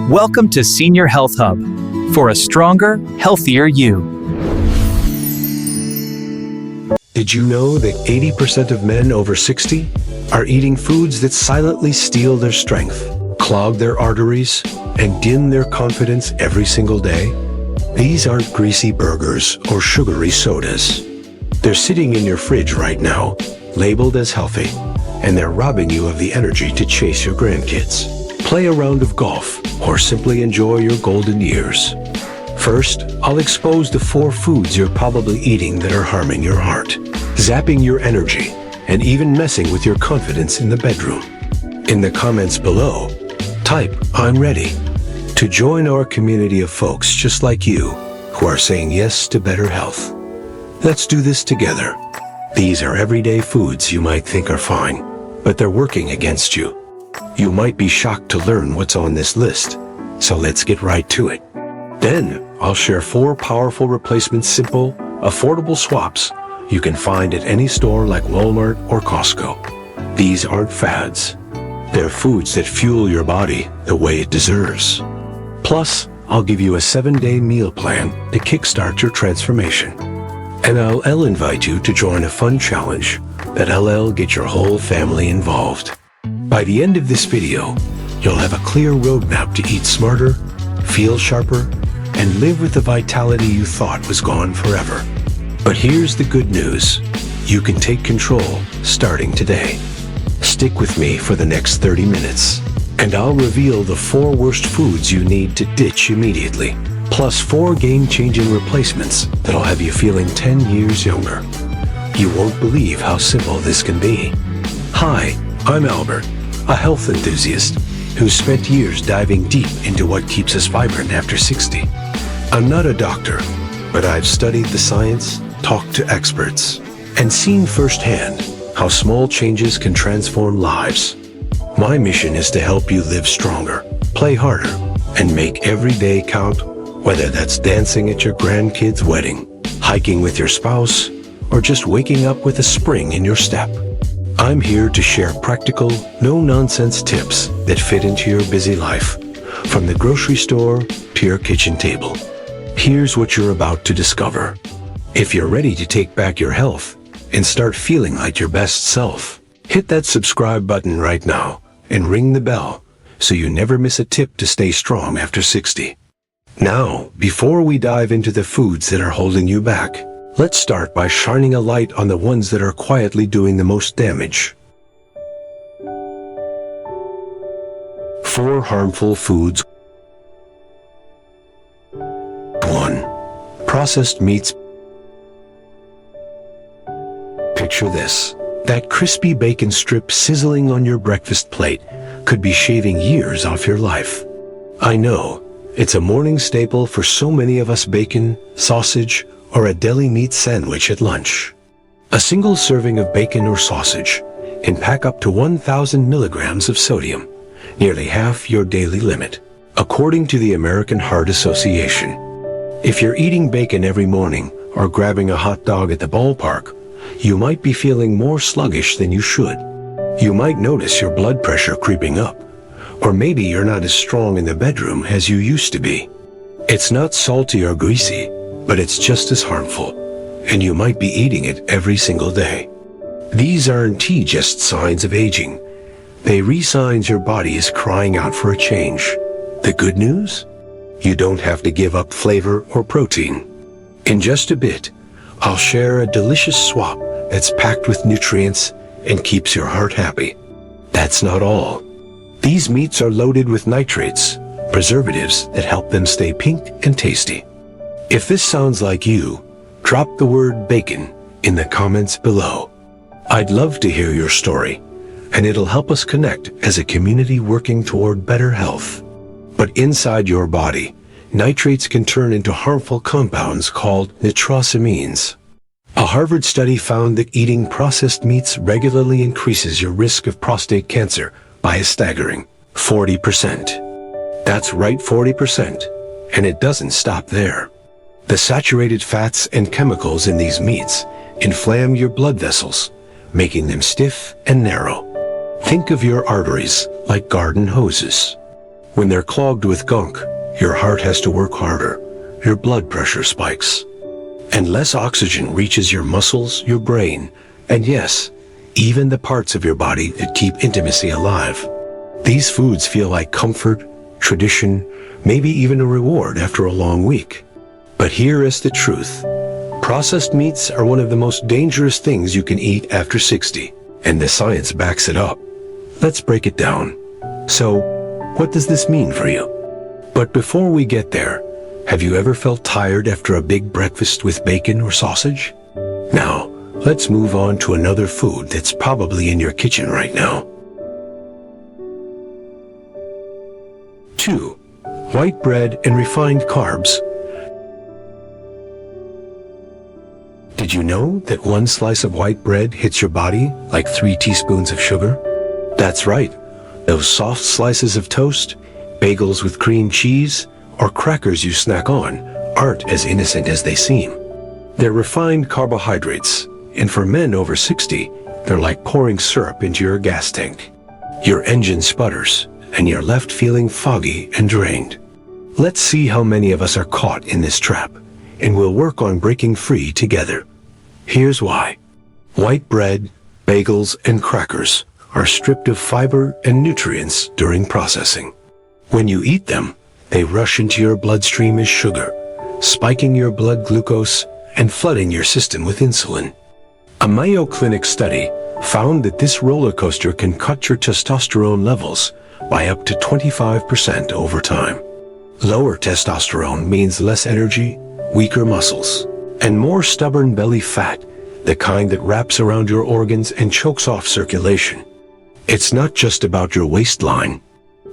Welcome to Senior Health Hub for a stronger, healthier you. Did you know that 80% of men over 60 are eating foods that silently steal their strength, clog their arteries, and dim their confidence every single day? These aren't greasy burgers or sugary sodas. They're sitting in your fridge right now, labeled as healthy, and they're robbing you of the energy to chase your grandkids, play a round of golf, or simply enjoy your golden years. First, I'll expose the 4 foods you're probably eating that are harming your heart, zapping your energy, and even messing with your confidence in the bedroom. In the comments below, type "I'm ready" to join our community of folks just like you who are saying yes to better health. Let's do this together. These are everyday foods you might think are fine, but they're working against you. You might be shocked to learn what's on this list, so let's get right to it. Then, I'll share 4 powerful replacement simple, affordable swaps you can find at any store like Walmart or Costco. These aren't fads. They're foods that fuel your body the way it deserves. Plus, I'll give you a 7-day meal plan to kickstart your transformation. And I'll invite you to join a fun challenge that'll get your whole family involved. By the end of this video, you'll have a clear roadmap to eat smarter, feel sharper, and live with the vitality you thought was gone forever. But here's the good news. You can take control starting today. Stick with me for the next 30 minutes, and I'll reveal the 4 worst foods you need to ditch immediately, plus 4 game-changing replacements that'll have you feeling 10 years younger. You won't believe how simple this can be. Hi, I'm Albert, a health enthusiast who spent years diving deep into what keeps us vibrant after 60. I'm not a doctor, but I've studied the science, talked to experts, and seen firsthand how small changes can transform lives. My mission is to help you live stronger, play harder, and make every day count, whether that's dancing at your grandkid's wedding, hiking with your spouse, or just waking up with a spring in your step. I'm here to share practical, no-nonsense tips that fit into your busy life, from the grocery store to your kitchen table. Here's what you're about to discover. If you're ready to take back your health and start feeling like your best self, hit that subscribe button right now and ring the bell so you never miss a tip to stay strong after 60. Now, before we dive into the foods that are holding you back, let's start by shining a light on the ones that are quietly doing the most damage. 4 harmful foods. 1. Processed meats. Picture this. That crispy bacon strip sizzling on your breakfast plate could be shaving years off your life. I know, it's a morning staple for so many of us: bacon, sausage, or a deli meat sandwich at lunch. A single serving of bacon or sausage can pack up to 1,000 milligrams of sodium, nearly half your daily limit, according to the American Heart Association. If you're eating bacon every morning or grabbing a hot dog at the ballpark, you might be feeling more sluggish than you should. You might notice your blood pressure creeping up, or maybe you're not as strong in the bedroom as you used to be. It's not salty or greasy, but it's just as harmful, and you might be eating it every single day. These aren't just signs of aging. They're signs your body is crying out for a change. The good news? You don't have to give up flavor or protein. In just a bit, I'll share a delicious swap that's packed with nutrients and keeps your heart happy. That's not all. These meats are loaded with nitrates, preservatives that help them stay pink and tasty. If this sounds like you, drop the word bacon in the comments below. I'd love to hear your story, and it'll help us connect as a community working toward better health. But inside your body, nitrates can turn into harmful compounds called nitrosamines. A Harvard study found that eating processed meats regularly increases your risk of prostate cancer by a staggering 40%. That's right, 40%. And it doesn't stop there. The saturated fats and chemicals in these meats inflame your blood vessels, making them stiff and narrow. Think of your arteries like garden hoses. When they're clogged with gunk, your heart has to work harder, your blood pressure spikes, and less oxygen reaches your muscles, your brain, and yes, even the parts of your body that keep intimacy alive. These foods feel like comfort, tradition, maybe even a reward after a long week. But here is the truth. Processed meats are one of the most dangerous things you can eat after 60, and the science backs it up. Let's break it down. So, what does this mean for you? But before we get there, have you ever felt tired after a big breakfast with bacon or sausage? Now, let's move on to another food that's probably in your kitchen right now. 2. White bread and refined carbs. Did you know that one slice of white bread hits your body like 3 teaspoons of sugar? That's right. Those soft slices of toast, bagels with cream cheese, or crackers you snack on aren't as innocent as they seem. They're refined carbohydrates, and for men over 60, they're like pouring syrup into your gas tank. Your engine sputters, and you're left feeling foggy and drained. Let's see how many of us are caught in this trap, and we'll work on breaking free together. Here's why. White bread, bagels, and crackers are stripped of fiber and nutrients during processing. When you eat them, they rush into your bloodstream as sugar, spiking your blood glucose and flooding your system with insulin. A Mayo Clinic study found that this roller coaster can cut your testosterone levels by up to 25% over time. Lower testosterone means less energy, weaker muscles, and more stubborn belly fat, the kind that wraps around your organs and chokes off circulation. It's not just about your waistline.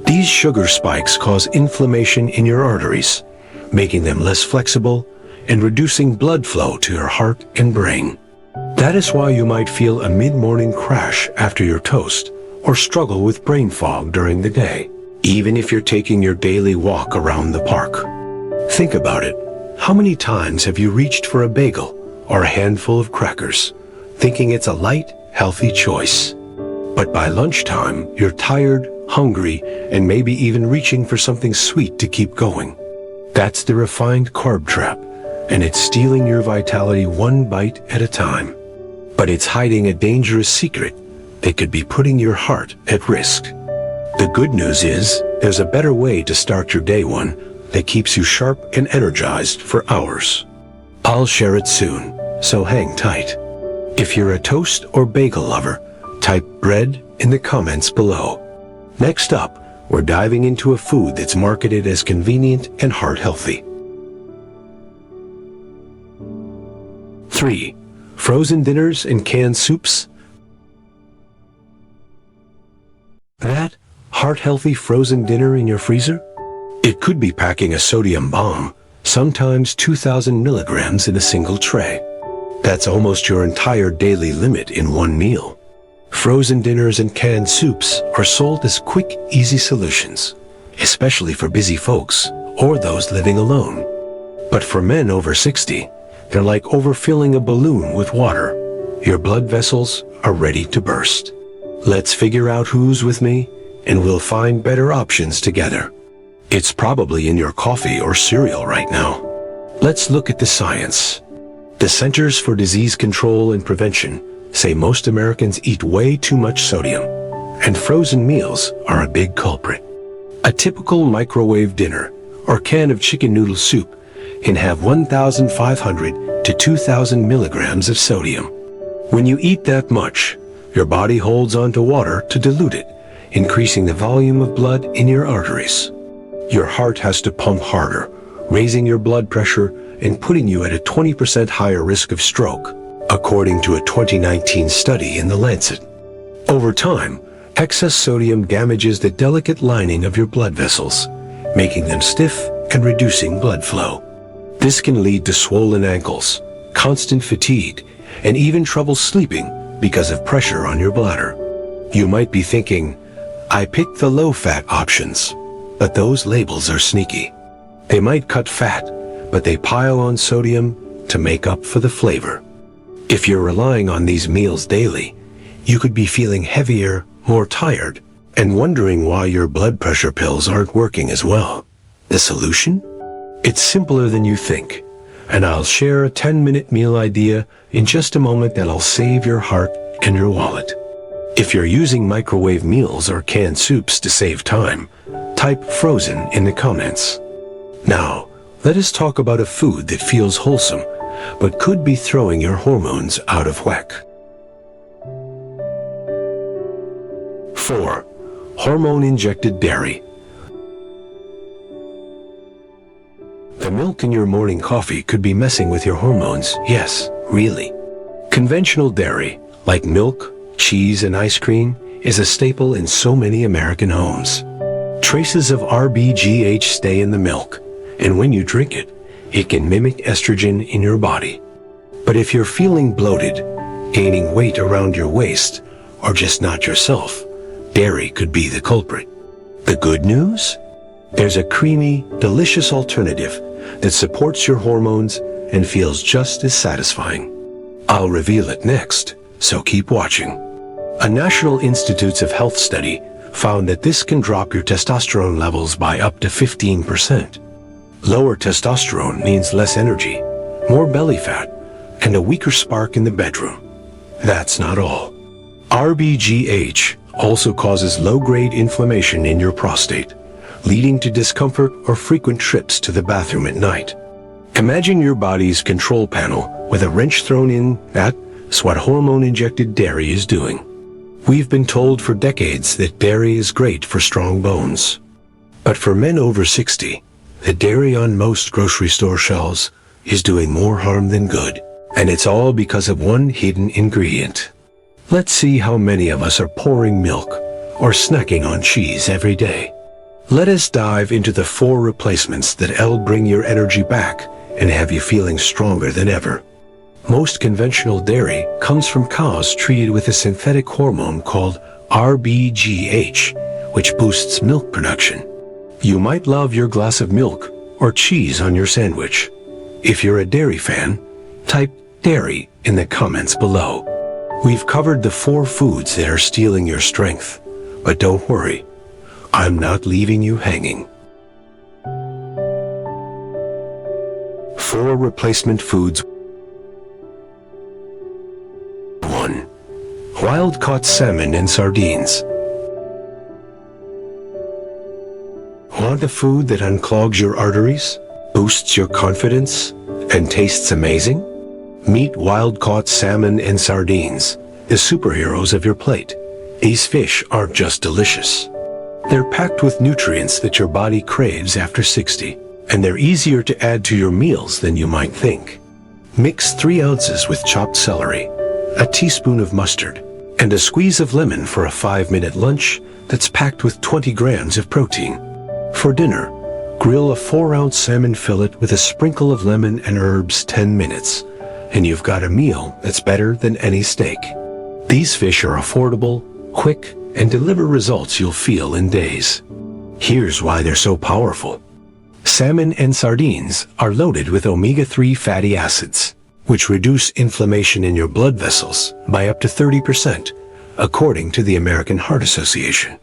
These sugar spikes cause inflammation in your arteries, making them less flexible and reducing blood flow to your heart and brain. That is why you might feel a mid-morning crash after your toast or struggle with brain fog during the day, even if you're taking your daily walk around the park. Think about it. How many times have you reached for a bagel or a handful of crackers, thinking it's a light, healthy choice? But by lunchtime, you're tired, hungry, and maybe even reaching for something sweet to keep going. That's the refined carb trap, and it's stealing your vitality one bite at a time. But it's hiding a dangerous secret that could be putting your heart at risk. The good news is, there's a better way to start your day one that keeps you sharp and energized for hours. I'll share it soon, so hang tight. If you're a toast or bagel lover, type bread in the comments below. Next up, we're diving into a food that's marketed as convenient and heart-healthy. 3. Frozen dinners and canned soups. That heart-healthy frozen dinner in your freezer? It could be packing a sodium bomb, sometimes 2,000 milligrams in a single tray. That's almost your entire daily limit in one meal. Frozen dinners and canned soups are sold as quick, easy solutions, especially for busy folks or those living alone. But for men over 60, they're like overfilling a balloon with water. Your blood vessels are ready to burst. Let's figure out who's with me, and we'll find better options together. It's probably in your coffee or cereal right now. Let's look at the science. The Centers for Disease Control and Prevention say most Americans eat way too much sodium, and frozen meals are a big culprit. A typical microwave dinner or can of chicken noodle soup can have 1,500 to 2,000 milligrams of sodium. When you eat that much, your body holds onto water to dilute it, increasing the volume of blood in your arteries. Your heart has to pump harder, raising your blood pressure and putting you at a 20% higher risk of stroke, according to a 2019 study in The Lancet. Over time, excess sodium damages the delicate lining of your blood vessels, making them stiff and reducing blood flow. This can lead to swollen ankles, constant fatigue, and even trouble sleeping because of pressure on your bladder. You might be thinking, I picked the low-fat options, but those labels are sneaky. They might cut fat, but they pile on sodium to make up for the flavor. If you're relying on these meals daily, you could be feeling heavier, more tired, and wondering why your blood pressure pills aren't working as well. The solution? It's simpler than you think, and I'll share a 10-minute meal idea in just a moment that'll save your heart and your wallet. If you're using microwave meals or canned soups to save time, type frozen in the comments. Now, let us talk about a food that feels wholesome, but could be throwing your hormones out of whack. 4. Hormone-Injected Dairy. The milk in your morning coffee could be messing with your hormones. Yes, really. Conventional dairy, like milk, cheese, and ice cream, is a staple in so many American homes. Traces of RBGH stay in the milk, and when you drink it, it can mimic estrogen in your body. But if you're feeling bloated, gaining weight around your waist, or just not yourself, dairy could be the culprit. The good news? There's a creamy, delicious alternative that supports your hormones and feels just as satisfying. I'll reveal it next, so keep watching. A National Institutes of Health study found that this can drop your testosterone levels by up to 15%. Lower testosterone means less energy, more belly fat, and a weaker spark in the bedroom. That's not all. RBGH also causes low-grade inflammation in your prostate, leading to discomfort or frequent trips to the bathroom at night. Imagine your body's control panel with a wrench thrown in. That's what hormone-injected dairy is doing. We've been told for decades that dairy is great for strong bones. But for men over 60, the dairy on most grocery store shelves is doing more harm than good. And it's all because of one hidden ingredient. Let's see how many of us are pouring milk or snacking on cheese every day. Let us dive into the 4 replacements that'll bring your energy back and have you feeling stronger than ever. Most conventional dairy comes from cows treated with a synthetic hormone called RBGH, which boosts milk production. You might love your glass of milk or cheese on your sandwich. If you're a dairy fan, type dairy in the comments below. We've covered the 4 foods that are stealing your strength, but don't worry, I'm not leaving you hanging. 4 replacement foods. 1. Wild-caught salmon and sardines. Want a food that unclogs your arteries, boosts your confidence, and tastes amazing? Meet wild-caught salmon and sardines, the superheroes of your plate. These fish aren't just delicious. They're packed with nutrients that your body craves after 60, and they're easier to add to your meals than you might think. Mix 3 ounces with chopped celery, a teaspoon of mustard, and a squeeze of lemon for a 5-minute lunch that's packed with 20 grams of protein. For dinner, grill a 4-ounce salmon fillet with a sprinkle of lemon and herbs 10 minutes, and you've got a meal that's better than any steak. These fish are affordable, quick, and deliver results you'll feel in days. Here's why they're so powerful. Salmon and sardines are loaded with omega-3 fatty acids, which reduce inflammation in your blood vessels by up to 30%, according to the American Heart Association.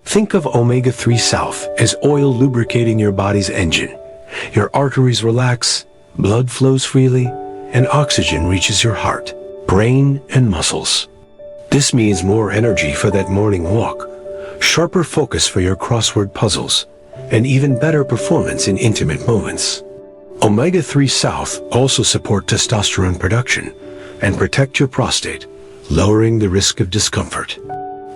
Think of omega-3 South as oil lubricating your body's engine. Your arteries relax, blood flows freely, and oxygen reaches your heart, brain, and muscles. This means more energy for that morning walk, sharper focus for your crossword puzzles, and even better performance in intimate moments. Omega-3 South also support testosterone production and protect your prostate, lowering the risk of discomfort.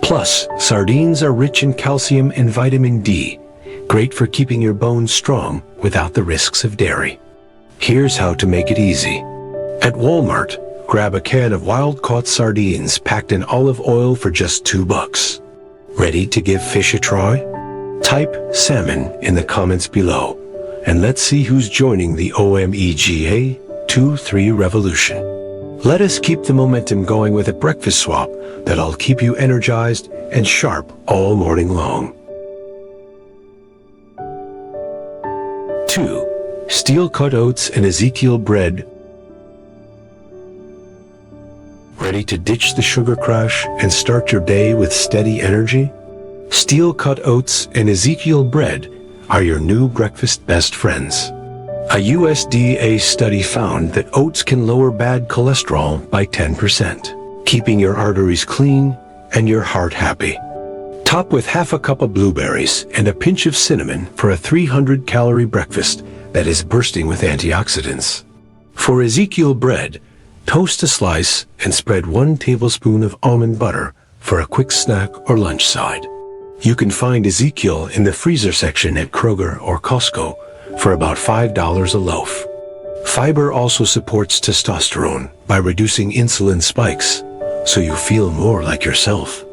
Plus, sardines are rich in calcium and vitamin D, great for keeping your bones strong without the risks of dairy. Here's how to make it easy. At Walmart, grab a can of wild-caught sardines packed in olive oil for just $2. Ready to give fish a try? Type salmon in the comments below, and let's see who's joining the OMEGA23 revolution. Let us keep the momentum going with a breakfast swap that'll keep you energized and sharp all morning long. 2. Steel-cut oats and Ezekiel bread. Ready to ditch the sugar crash and start your day with steady energy? Steel-cut oats and Ezekiel bread are your new breakfast best friends. A USDA study found that oats can lower bad cholesterol by 10%, keeping your arteries clean and your heart happy. Top with half a cup of blueberries and a pinch of cinnamon for a 300-calorie breakfast that is bursting with antioxidants. For Ezekiel bread, toast a slice and spread 1 tablespoon of almond butter for a quick snack or lunch side. You can find Ezekiel in the freezer section at Kroger or Costco for about $5 a loaf. Fiber also supports testosterone by reducing insulin spikes, so you feel more like yourself.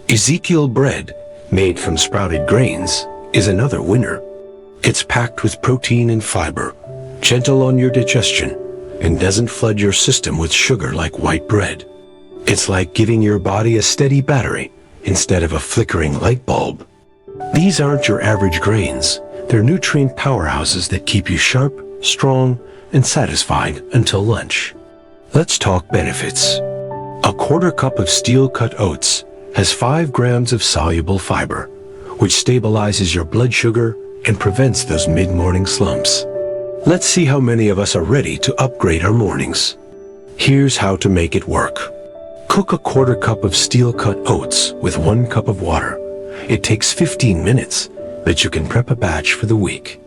Ezekiel bread, made from sprouted grains, is another winner. It's packed with protein and fiber, gentle on your digestion, and doesn't flood your system with sugar like white bread. It's like giving your body a steady battery instead of a flickering light bulb. These aren't your average grains. They're nutrient powerhouses that keep you sharp, strong, and satisfied until lunch. Let's talk benefits. A quarter cup of steel-cut oats has 5 grams of soluble fiber, which stabilizes your blood sugar and prevents those mid-morning slumps. Let's see how many of us are ready to upgrade our mornings. Here's how to make it work. Cook a quarter cup of steel-cut oats with 1 cup of water. It takes 15 minutes, but you can prep a batch for the week.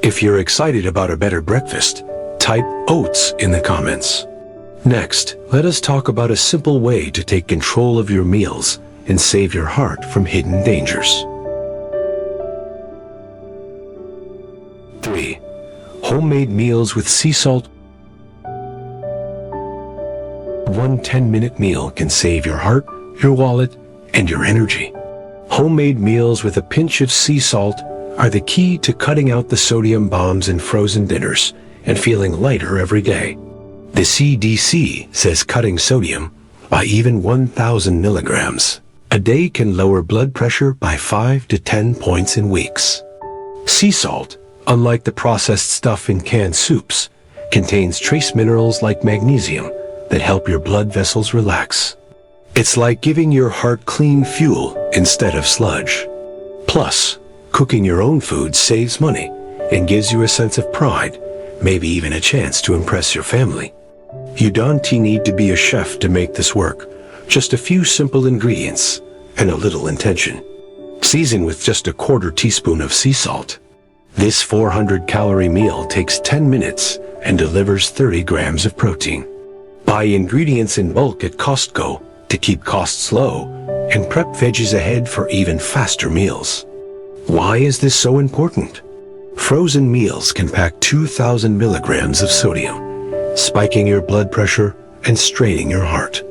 If you're excited about a better breakfast, type oats in the comments. Next, let us talk about a simple way to take control of your meals and save your heart from hidden dangers. 3. Homemade meals with sea salt. One 10-minute meal can save your heart, your wallet, and your energy. Homemade meals with a pinch of sea salt are the key to cutting out the sodium bombs in frozen dinners and feeling lighter every day. The CDC says cutting sodium by even 1,000 milligrams a day can lower blood pressure by 5 to 10 points in weeks. Sea salt, unlike the processed stuff in canned soups, contains trace minerals like magnesium that help your blood vessels relax. It's like giving your heart clean fuel instead of sludge. Plus, cooking your own food saves money and gives you a sense of pride, maybe even a chance to impress your family. You don't need to be a chef to make this work. Just a few simple ingredients and a little intention. Season with just a quarter teaspoon of sea salt. This 400-calorie meal takes 10 minutes and delivers 30 grams of protein. Buy ingredients in bulk at Costco to keep costs low and prep veggies ahead for even faster meals. Why is this so important? Frozen meals can pack 2,000 milligrams of sodium, spiking your blood pressure and straining your heart.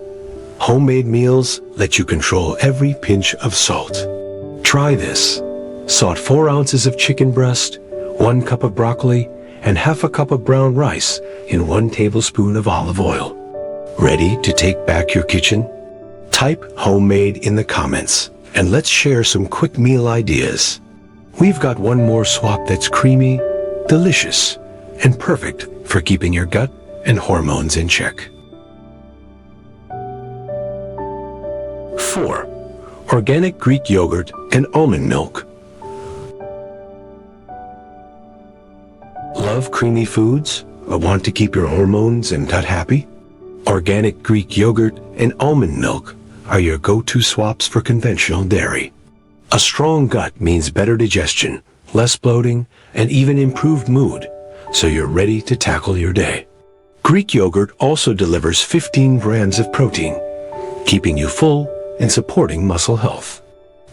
Homemade meals let you control every pinch of salt. Try this. Salt 4 ounces of chicken breast, 1 cup of broccoli, and half a cup of brown rice in 1 tablespoon of olive oil. Ready to take back your kitchen? Type homemade in the comments and let's share some quick meal ideas. We've got one more swap that's creamy, delicious, and perfect for keeping your gut and hormones in check. 4. Organic Greek yogurt and almond milk. Love creamy foods or want to keep your hormones and gut happy? Organic Greek yogurt and almond milk are your go-to swaps for conventional dairy. A strong gut means better digestion, less bloating, and even improved mood, so you're ready to tackle your day. Greek yogurt also delivers 15 grams of protein, keeping you full and supporting muscle health.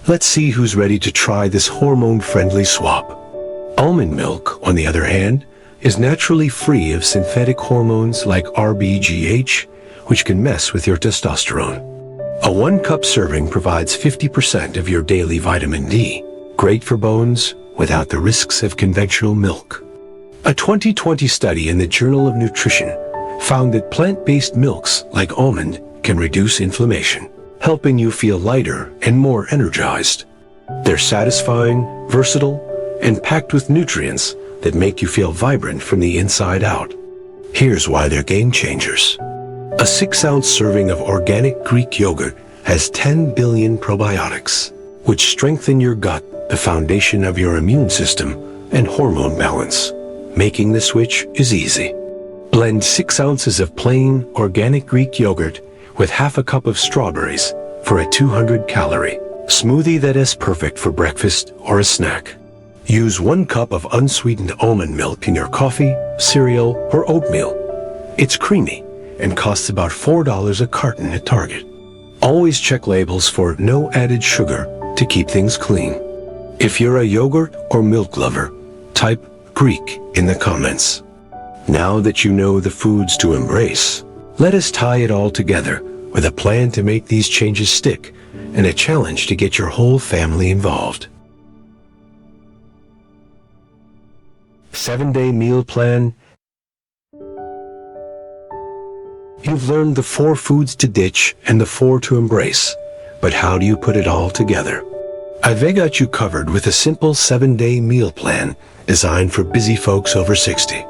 Let's see who's ready to try this hormone-friendly swap. Almond milk, on the other hand, is naturally free of synthetic hormones like RBGH, which can mess with your testosterone. A 1-cup serving provides 50% of your daily vitamin D, great for bones without the risks of conventional milk. A 2020 study in the Journal of Nutrition found that plant-based milks like almond can reduce inflammation, helping you feel lighter and more energized. They're satisfying, versatile, and packed with nutrients that make you feel vibrant from the inside out. Here's why they're game changers. A 6-ounce serving of organic Greek yogurt has 10 billion probiotics. which strengthen your gut, the foundation of your immune system, and hormone balance. Making the switch is easy. Blend 6 ounces of plain, organic Greek yogurt with half a cup of strawberries for a 200-calorie smoothie that is perfect for breakfast or a snack. Use 1 cup of unsweetened almond milk in your coffee, cereal, or oatmeal. It's creamy and costs about $4 a carton at Target. Always check labels for no added sugar to keep things clean. If you're a yogurt or milk lover, type Greek in the comments. Now that you know the foods to embrace, let us tie it all together with a plan to make these changes stick and a challenge to get your whole family involved. 7-day meal plan. You've learned the 4 foods to ditch and the 4 to embrace, but how do you put it all together? I've got you covered with a simple 7-day meal plan designed for busy folks over 60.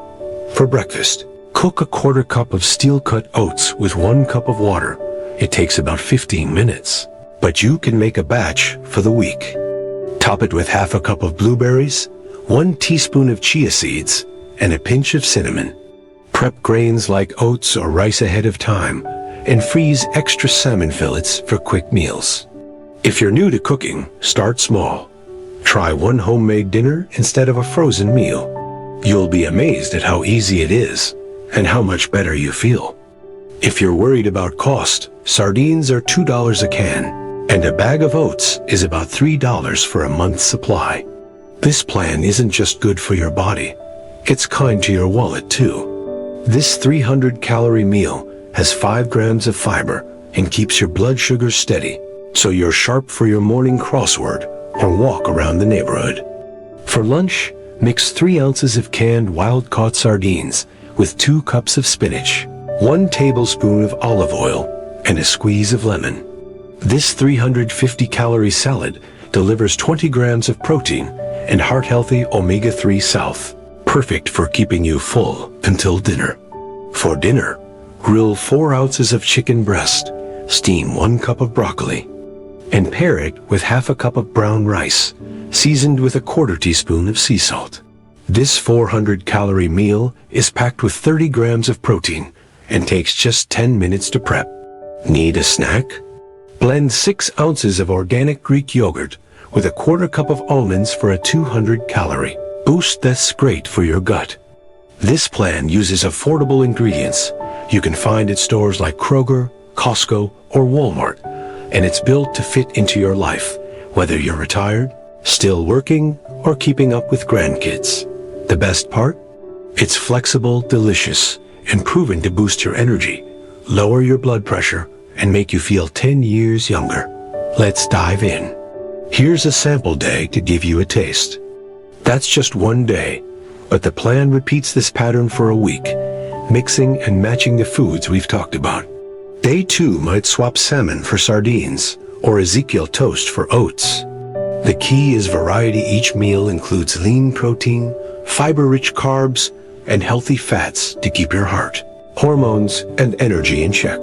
For breakfast, cook a 1/4 cup of steel-cut oats with 1 cup of water. It takes about 15 minutes, but you can make a batch for the week. Top it with half a cup of blueberries, 1 teaspoon of chia seeds, and a pinch of cinnamon. Prep grains like oats or rice ahead of time, and freeze extra salmon fillets for quick meals. If you're new to cooking, start small. Try 1 homemade dinner instead of a frozen meal. You'll be amazed at how easy it is and how much better you feel. If you're worried about cost, sardines are $2 a can, and a bag of oats is about $3 for a month's supply. This plan isn't just good for your body, it's kind to your wallet too. This 300-calorie meal has 5 grams of fiber and keeps your blood sugar steady, so you're sharp for your morning crossword or walk around the neighborhood. For lunch, mix 3 ounces of canned wild-caught sardines with 2 cups of spinach, 1 tablespoon of olive oil, and a squeeze of lemon. This 350-calorie salad delivers 20 grams of protein and heart-healthy omega-3 south, perfect for keeping you full until dinner. For dinner, grill 4 ounces of chicken breast, steam 1 cup of broccoli, and pair it with half a cup of brown rice, seasoned with a 1/4 teaspoon of sea salt. This 400-calorie meal is packed with 30 grams of protein and takes just 10 minutes to prep. Need a snack? Blend 6 ounces of organic Greek yogurt with a 1/4 cup of almonds for a 200-calorie boost that's great for your gut. This plan uses affordable ingredients you can find at stores like Kroger, Costco, or Walmart, and it's built to fit into your life, whether you're retired, still working, or keeping up with grandkids. The best part? It's flexible, delicious, and proven to boost your energy, lower your blood pressure, and make you feel 10 years younger. Let's dive in. Here's a sample day to give you a taste. That's just 1 day, but the plan repeats this pattern for a week, mixing and matching the foods we've talked about. Day 2 might swap salmon for sardines, or Ezekiel toast for oats. The key is variety. Each meal includes lean protein, fiber-rich carbs, and healthy fats to keep your heart, hormones, and energy in check.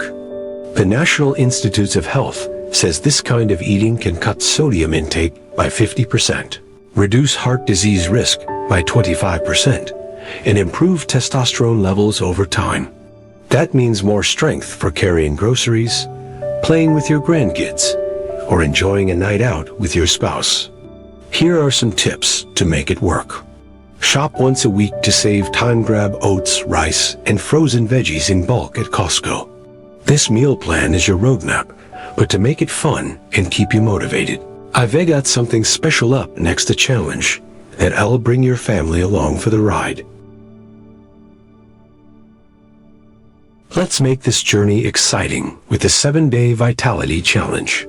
The National Institutes of Health says this kind of eating can cut sodium intake by 50%, reduce heart disease risk by 25%, and improve testosterone levels over time. That means more strength for carrying groceries, playing with your grandkids, or enjoying a night out with your spouse. Here are some tips to make it work. Shop once a week to save time. Grab oats, rice, and frozen veggies in bulk at Costco. This meal plan is your roadmap, but to make it fun and keep you motivated, I've got something special up next to challenge that I'll bring your family along for the ride. Let's make this journey exciting with the 7-day Vitality Challenge.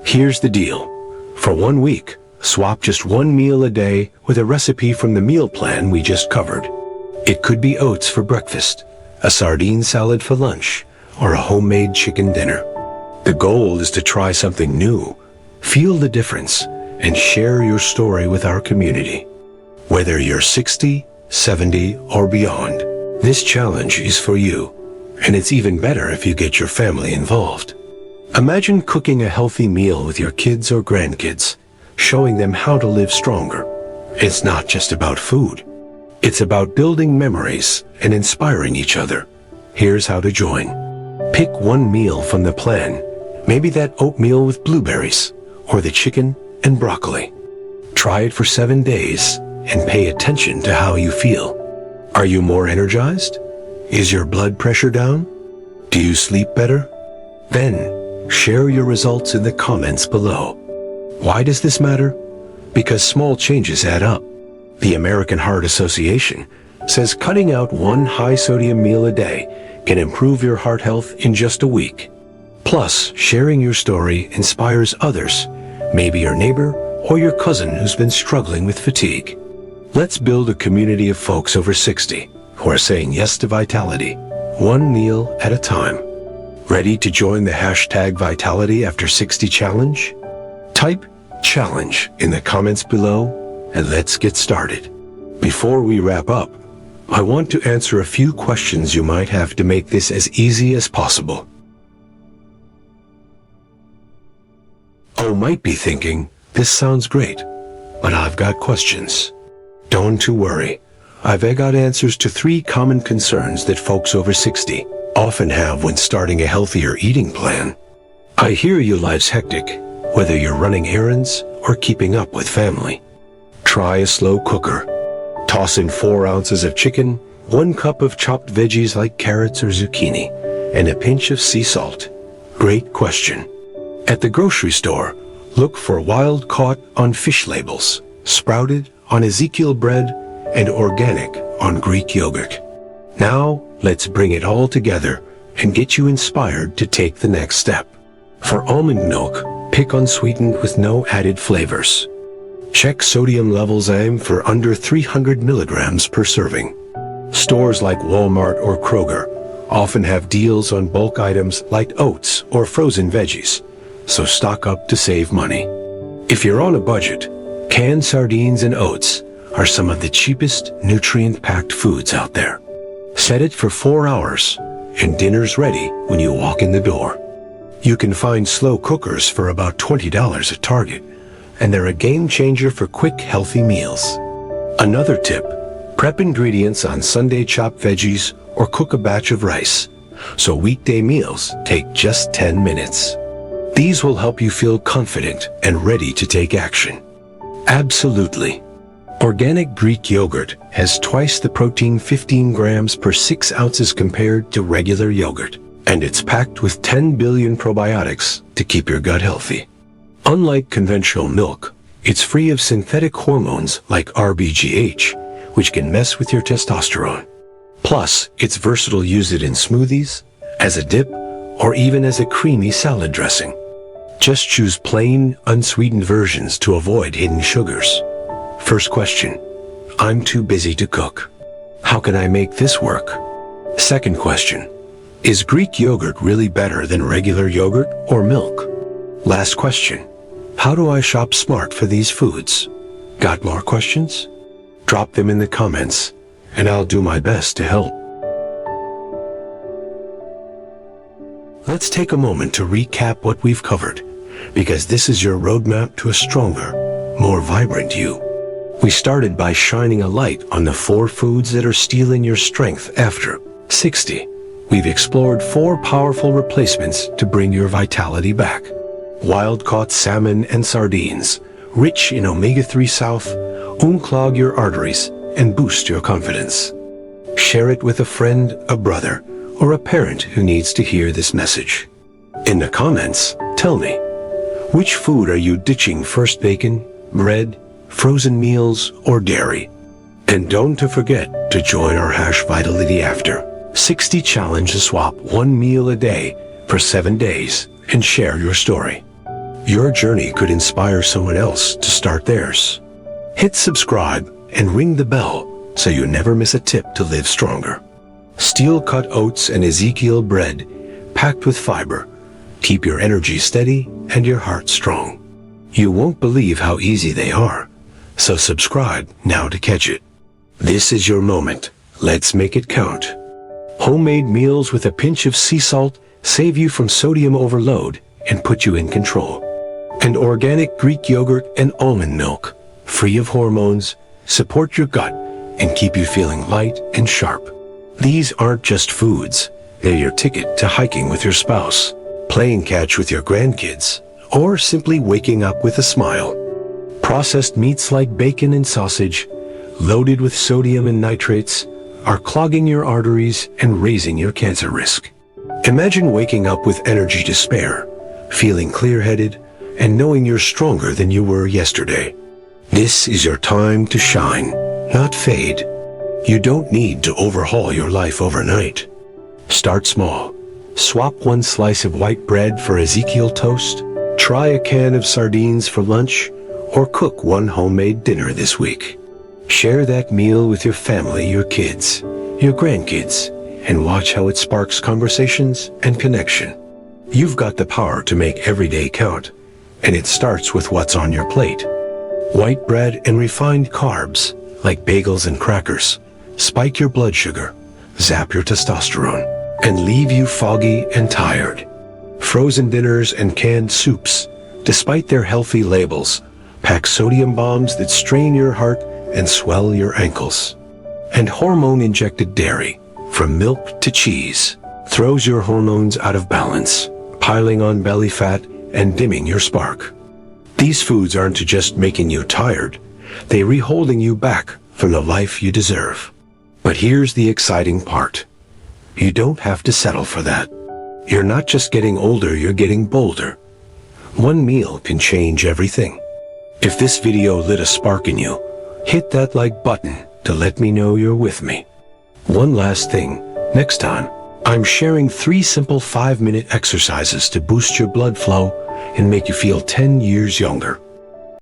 Here's the deal. For 1 week, swap just 1 meal a day with a recipe from the meal plan we just covered. It could be oats for breakfast, a sardine salad for lunch, or a homemade chicken dinner. The goal is to try something new, feel the difference, and share your story with our community. Whether you're 60, 70, or beyond, this challenge is for you, and it's even better if you get your family involved. Imagine cooking a healthy meal with your kids or grandkids, showing them how to live stronger. It's not just about food. It's about building memories and inspiring each other. Here's how to join. Pick one meal from the plan, maybe that oatmeal with blueberries, or the chicken and broccoli. Try it for 7 days and pay attention to how you feel. Are you more energized? Is your blood pressure down? Do you sleep better? Then, share your results in the comments below. Why does this matter? Because small changes add up. The American Heart Association says cutting out one high-sodium meal a day can improve your heart health in just a week. Plus, sharing your story inspires others, maybe your neighbor or your cousin who's been struggling with fatigue. Let's build a community of folks over 60 who are saying yes to vitality, one meal at a time. Ready to join the hashtag Vitality After 60 challenge? Type challenge in the comments below and let's get started. Before we wrap up, I want to answer a few questions you might have to make this as easy as possible. You might be thinking, this sounds great, but I've got questions. Don't you worry. I've got answers to 3 common concerns that folks over 60 often have when starting a healthier eating plan. I hear your life's hectic, whether you're running errands or keeping up with family. Try a slow cooker. Toss in 4 ounces of chicken, 1 cup of chopped veggies like carrots or zucchini, and a pinch of sea salt. Great question. At the grocery store, look for wild-caught on fish labels, sprouted on Ezekiel bread, and organic on Greek yogurt. Now, let's bring it all together and get you inspired to take the next step. For almond milk, pick unsweetened with no added flavors. Check sodium levels. Aim for under 300 milligrams per serving. Stores like Walmart or Kroger often have deals on bulk items like oats or frozen veggies, so stock up to save money. If you're on a budget, canned sardines and oats are some of the cheapest nutrient-packed foods out there. Set it for 4 hours and dinner's ready when you walk in the door. You can find slow cookers for about $20 at Target, and they're a game changer for quick, healthy meals. Another tip, prep ingredients on Sunday chopped veggies or cook a batch of rice, so weekday meals take just 10 minutes. These will help you feel confident and ready to take action. Absolutely. Organic Greek yogurt has twice the protein, 15 grams per 6 ounces compared to regular yogurt, and it's packed with 10 billion probiotics to keep your gut healthy. Unlike conventional milk, it's free of synthetic hormones like RBGH, which can mess with your testosterone. Plus, it's versatile. Use it in smoothies, as a dip, or even as a creamy salad dressing. Just choose plain, unsweetened versions to avoid hidden sugars. First question, I'm too busy to cook. How can I make this work? Second question, is Greek yogurt really better than regular yogurt or milk? Last question, how do I shop smart for these foods? Got more questions? Drop them in the comments, and I'll do my best to help. Let's take a moment to recap what we've covered, because this is your roadmap to a stronger, more vibrant you. We started by shining a light on the 4 foods that are stealing your strength after 60. We've explored 4 powerful replacements to bring your vitality back. Wild-caught salmon and sardines, rich in omega-3 south, unclog your arteries and boost your confidence. Share it with a friend, a brother, or a parent who needs to hear this message. In the comments, tell me, which food are you ditching first? Bacon, bread, frozen meals, or dairy? And don't forget to join our Vitality After 60 challenge to swap 1 meal a day for 7 days and share your story. Your journey could inspire someone else to start theirs. Hit subscribe and ring the bell so you never miss a tip to live stronger. Steel-cut oats and Ezekiel bread, packed with fiber, keep your energy steady and your heart strong. You won't believe how easy they are, so subscribe now to catch it. This is your moment. Let's make it count. Homemade meals with a pinch of sea salt save you from sodium overload and put you in control. And organic Greek yogurt and almond milk, free of hormones, support your gut and keep you feeling light and sharp. These aren't just foods. They're your ticket to hiking with your spouse, playing catch with your grandkids, or simply waking up with a smile. Processed meats like bacon and sausage, loaded with sodium and nitrates, are clogging your arteries and raising your cancer risk. Imagine waking up with energy to spare, feeling clear-headed, and knowing you're stronger than you were yesterday. This is your time to shine, not fade. You don't need to overhaul your life overnight. Start small. Swap one slice of white bread for Ezekiel toast, try a can of sardines for lunch, or cook one homemade dinner this week. Share that meal with your family, your kids, your grandkids, and watch how it sparks conversations and connection. You've got the power to make every day count, and it starts with what's on your plate. White bread and refined carbs, like bagels and crackers, spike your blood sugar, zap your testosterone, and leave you foggy and tired. Frozen dinners and canned soups, despite their healthy labels, pack sodium bombs that strain your heart and swell your ankles. And hormone-injected dairy, from milk to cheese, throws your hormones out of balance, piling on belly fat and dimming your spark. These foods aren't just making you tired, they're holding you back from the life you deserve. But here's the exciting part. You don't have to settle for that. You're not just getting older, you're getting bolder. One meal can change everything. If this video lit a spark in you, hit that like button to let me know you're with me. One last thing, next time, I'm sharing 3 simple 5-minute exercises to boost your blood flow and make you feel 10 years younger.